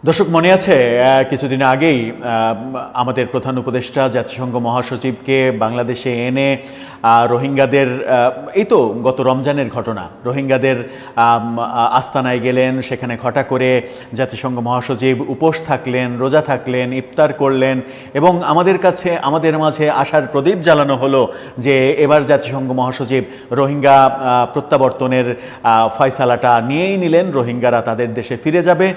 দর্শক মনে আছে কিছুদিন আগেই আমাদের প্রধান উপদেষ্টা জাতিসংঘ মহাসচিবকে বাংলাদেশে এনে রোহিঙ্গাদের এই তো গত রমজানের ঘটনা, রোহিঙ্গাদের আস্তানায় গেলেন, সেখানে ঘটা করে জাতিসংঘ মহাসচিব উপোস থাকলেন, রোজা থাকলেন, ইফতার করলেন এবং আমাদের মাঝে আশার প্রদীপ জ্বালানো হলো যে এবার জাতিসংঘ মহাসচিব রোহিঙ্গা প্রত্যাবর্তনের ফয়সালাটা নিয়েই নিলেন, রোহিঙ্গারা তাদের দেশে ফিরে যাবে,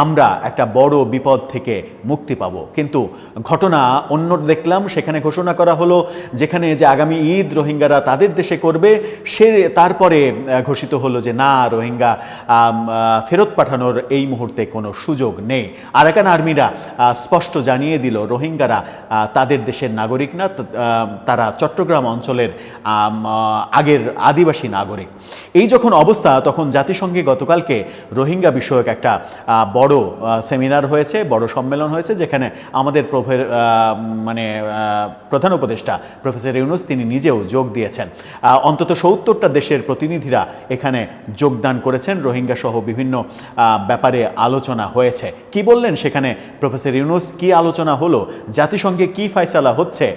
আমরা একটা বড় বিপদ থেকে মুক্তি পাব। কিন্তু ঘটনা অন্য দেখলাম, সেখানে ঘোষণা করা হলো যেখানে যে আগামী ঈদ রোহিঙ্গারা তাদের দেশে করবে, তারপরে ঘোষিত হলো যে না, রোহিঙ্গা ফেরত পাঠানোর এই মুহূর্তে কোনো সুযোগ নেই। আরাকান আর্মিরা স্পষ্ট জানিয়ে দিল রোহিঙ্গারা তাদের দেশের নাগরিক না, তারা চট্টগ্রাম অঞ্চলের আগের আদিবাসী নাগরিক। এই যখন অবস্থা, তখন জাতিসংঘে গতকালকে রোহিঙ্গা বিষয়ক একটা বড় সেমিনার হয়েছে, বড় সম্মেলন হয়েছে, যেখানে আমাদের প্রধান উপদেষ্টা প্রফেসর ইউনূস তিনি নিজেও যোগ দিয়েছেন। অন্তত ৭০টা দেশের প্রতিনিধিরা এখানে যোগদান করেছেন। রোহিঙ্গা সহ বিভিন্ন ব্যাপারে আলোচনা হয়েছে। কি বললেন সেখানে প্রফেসর ইউনূস, কি আলোচনা হলো, জাতিসংঘে কি ফয়সালা হচ্ছে,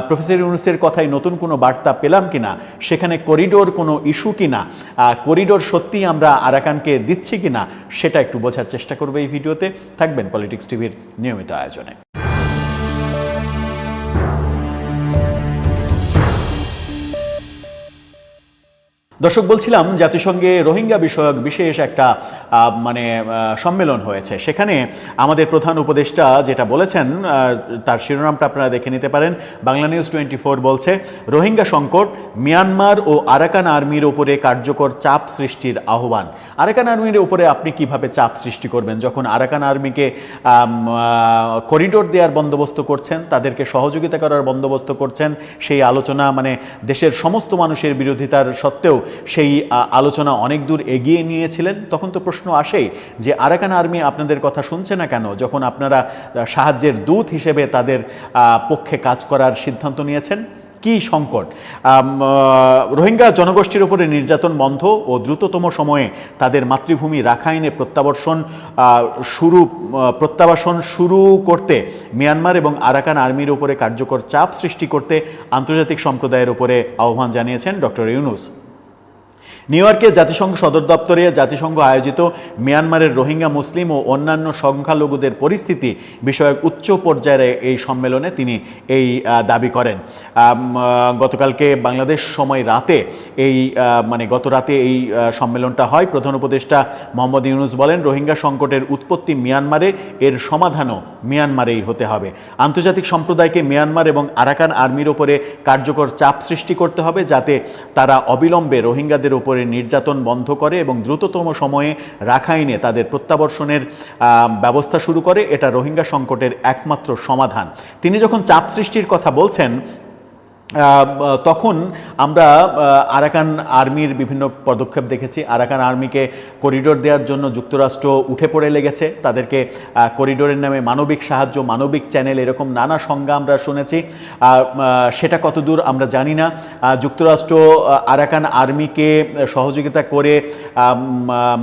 প্রফেসর ইউনূসের কথায় নতুন কোনো বার্তা পেলাম কিনা, সেখানে করিডোর কোনো ইস্যু কিনা, করিডোর সত্যি আমরা আরাকানকে দিচ্ছি কিনা, সেটা একটু বোঝার চেষ্টা করবো এই ভিডিওতে। থাকবেন পলিটিক্স টিভির নিয়মিত আয়োজনে। দর্শক, বলছিলাম জাতিসংঘে রোহিঙ্গা বিষয়ক বিশেষ একটা সম্মেলন হয়েছে। সেখানে আমাদের প্রধান উপদেষ্টা যেটা বলেছেন, তার শিরোনামটা আপনারা দেখে নিতে পারেন। বাংলা নিউজ 24 বলছে, রোহিঙ্গা সংকট, মিয়ানমার ও আরাকান আর্মির উপরে কার্যকর চাপ সৃষ্টির আহ্বান। আরাকান আর্মির উপরে আপনি কিভাবে চাপ সৃষ্টি করবেন যখন আরাকান আর্মিকে করিডোর দেওয়ার বন্দোবস্ত করছেন, তাদেরকে সহযোগিতা করার বন্দোবস্ত করছেন? সেই আলোচনা দেশের সমস্ত মানুষের বিরোধিতার সত্ত্বেও সেই আলোচনা অনেক দূর এগিয়ে নিয়েছিলেন। তখন তো প্রশ্ন আসেই যে আরাকান আর্মি আপনাদের কথা শুনছে না কেন, যখন আপনারা সাহায্যের দূত হিসেবে তাদের পক্ষে কাজ করার সিদ্ধান্ত নিয়েছেন? কি সংকট? রোহিঙ্গা জনগোষ্ঠীর উপরে নির্যাতন বন্ধ ও দ্রুততম সময়ে তাদের মাতৃভূমি রাখাইনে প্রত্যাবাসন শুরু করতে মিয়ানমার এবং আরাকান আর্মির উপরে কার্যকর চাপ সৃষ্টি করতে আন্তর্জাতিক সম্প্রদায়ের উপরে আহ্বান জানিয়েছেন ডক্টর ইউনূস। নিউ ইয়র্কে জাতিসংঘ সদর দপ্তরে জাতিসংঘ আয়োজিত মিয়ানমারের রোহিঙ্গা মুসলিম ও অন্যান্য সংখ্যালঘুদের পরিস্থিতি বিষয়ক উচ্চ পর্যায়ের এই সম্মেলনে তিনি এই দাবি করেন। গতকালকে বাংলাদেশ সময় রাতে গত রাতে এই সম্মেলনটা হয়। প্রধান উপদেষ্টা মোহাম্মদ ইউনূস বলেন, রোহিঙ্গা সংকটের উৎপত্তি মিয়ানমারে, এর সমাধানও মিয়ানমারেই হতে হবে। আন্তর্জাতিক সম্প্রদায়কে মিয়ানমার এবং আরাকান আর্মির উপরে কার্যকর চাপ সৃষ্টি করতে হবে যাতে তারা অবিলম্বে রোহিঙ্গাদের উপরে নির্যাতন বন্ধ করে এবং দ্রুততম সময়ে রাখাইনে তাদের প্রত্যাবর্ষণের ব্যবস্থা শুরু করে। এটা রোহিঙ্গা সংকটের একমাত্র সমাধান। তিনি যখন চাপ সৃষ্টির কথা বলছেন, তখন আমরা আরাকান আর্মির বিভিন্ন পদক্ষেপ দেখেছি। আরাকান আর্মিকে করিডোর দেওয়ার জন্য যুক্তরাষ্ট্র উঠে পড়ে লেগেছে। তাদেরকে করিডোরের নামে মানবিক সাহায্য, মানবিক চ্যানেল, এরকম নানা সংজ্ঞা আমরা শুনেছি। সেটা কতদূর আমরা জানি না। যুক্তরাষ্ট্র আরাকান আর্মিকে সহযোগিতা করে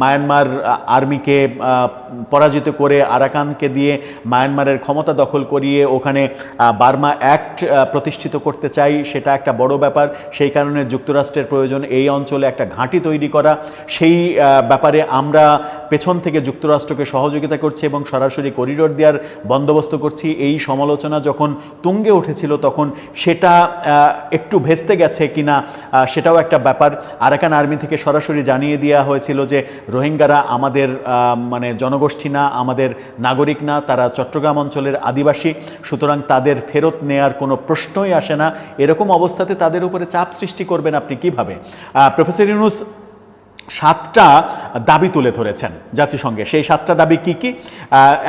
মায়ানমার আর্মিকে পরাজিত করে আরাকানকে দিয়ে মায়ানমারের ক্ষমতা দখল করিয়ে ওখানে বার্মা অ্যাক্ট প্রতিষ্ঠিত করতে চাই, সেটা একটা বড় ব্যাপার। সেই কারণে যুক্তরাষ্ট্রের প্রয়োজন এই অঞ্চলে একটা ঘাঁটি তৈরি করা। সেই ব্যাপারে আমরা পেছন থেকে যুক্তরাষ্ট্রকে সহযোগিতা করছি এবং সরাসরি করিডোর দেওয়ার বন্দোবস্ত করছি। এই সমালোচনা যখন তুঙ্গে উঠেছিল, তখন সেটা একটু ভেস্তে গেছে কিনা সেটাও একটা ব্যাপার। আরাকান আর্মি থেকে সরাসরি জানিয়ে দেওয়া হয়েছিল যে রোহিঙ্গারা আমাদের জনগোষ্ঠী না, আমাদের নাগরিক না, তারা চট্টগ্রাম অঞ্চলের আদিবাসী, সুতরাং তাদের ফেরত নেয়ার কোনো প্রশ্নই আসে না। এরকম অবস্থাতে তাদের উপরে চাপ সৃষ্টি করবেন আপনি কিভাবে? প্রফেসর ইউনূস 7টা দাবি তুলে ধরেছেন জাতিসংঘে। সেই 7টা দাবি কি কি?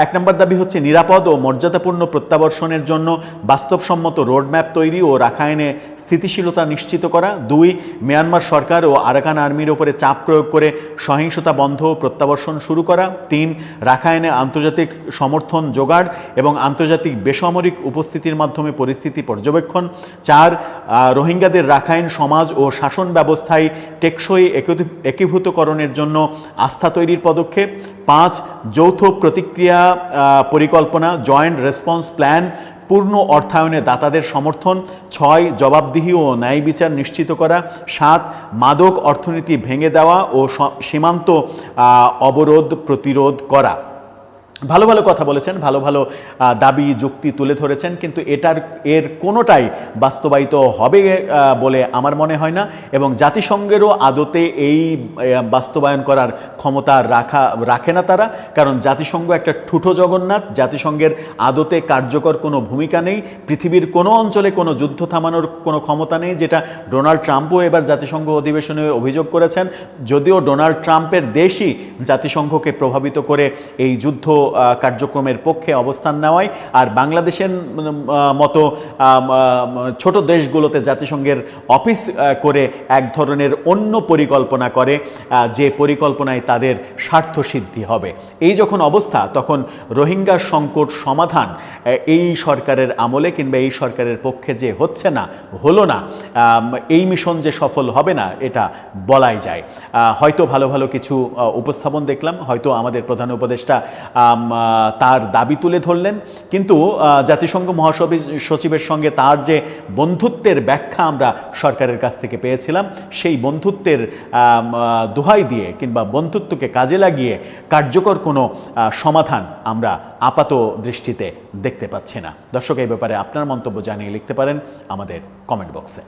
1 নম্বর দাবি হচ্ছে নিরাপদ ও মর্যাদাপূর্ণ প্রত্যাবর্ষণের জন্য বাস্তবসম্মত রোডম্যাপ তৈরি ও রাখাইনে স্থিতিশীলতা নিশ্চিত করা। 2, মিয়ানমার সরকার ও আরাকান আর্মির ওপরে চাপ প্রয়োগ করে সহিংসতা বন্ধ ও প্রত্যাবর্তন শুরু করা। 3, রাখাইনে আন্তর্জাতিক সমর্থন জোগাড় এবং আন্তর্জাতিক বেসামরিক উপস্থিতির মাধ্যমে পরিস্থিতি পর্যবেক্ষণ। 4, রোহিঙ্গাদের রাখাইন সমাজ ও শাসন ব্যবস্থায় টেকসই একীভূতকরণের জন্য আস্থা তৈরির পদক্ষেপ। 5, যৌথ প্রতিক্রিয়া পরিকল্পনা জয়েন্ট রেসপন্স প্ল্যান পূর্ণ অর্থায়নে দাতাদের সমর্থন। 6, জবাবদিহি ও ন্যায় বিচার নিশ্চিত করা। 7, মাদক অর্থনীতি ভেঙে দেওয়া ও সীমান্ত অবরোধ প্রতিরোধ করা। ভালো ভালো কথা বলেছেন, ভালো ভালো দাবি যুক্তি তুলে ধরেছেন, কিন্তু এর কোনোটাই বাস্তবায়িত হবে বলে আমার মনে হয় না, এবং জাতিসংঘেরও আদতে এই বাস্তবায়ন করার ক্ষমতা রাখে না তারা। কারণ জাতিসংঘ একটা ঠুটো জগন্নাথ, জাতিসংঘের আদতে কার্যকর কোনো ভূমিকা নেই। পৃথিবীর কোনো অঞ্চলে কোনো যুদ্ধ থামানোর কোনো ক্ষমতা নেই, যেটা ডোনাল্ড ট্রাম্পও এবার জাতিসংঘ অধিবেশনে অভিযোগ করেছেন। যদিও ডোনাল্ড ট্রাম্পের দেশই জাতিসংঘকে প্রভাবিত করে এই যুদ্ধ কার্যক্রমের পক্ষে অবস্থান নেওয়ায়, আর বাংলাদেশের মতো ছোট দেশগুলোতে জাতিসংঘের অফিস করে এক ধরনের অন্য পরিকল্পনা করে, যে পরিকল্পনায় তাদের স্বার্থ সিদ্ধি হবে। এই যখন অবস্থা, তখন রোহিঙ্গা সংকট সমাধান এই সরকারের আমলে কিংবা এই সরকারের পক্ষে যে হচ্ছে না, হলো না, এই মিশন যে সফল হবে না এটা বলাই যায়। হয়তো ভালো ভালো কিছু উপস্থাপন দেখলাম, হয়তো আমাদের প্রধান উপদেষ্টা তার দাবি তুলে ধরলেন, কিন্তু জাতিসংঘ মহাসচিবের সঙ্গে তার যে বন্ধুত্বের ব্যাখ্যা আমরা সরকারের কাছ থেকে পেয়েছিলাম, সেই বন্ধুত্বের দোহাই দিয়ে কিংবা বন্ধুত্বকে কাজে লাগিয়ে কার্যকর কোনো সমাধান আমরা আপাত দৃষ্টিতে দেখতে পাচ্ছি না। দর্শক, এই ব্যাপারে আপনার মন্তব্য জানিয়ে লিখতে পারেন আমাদের কমেন্ট বক্সে।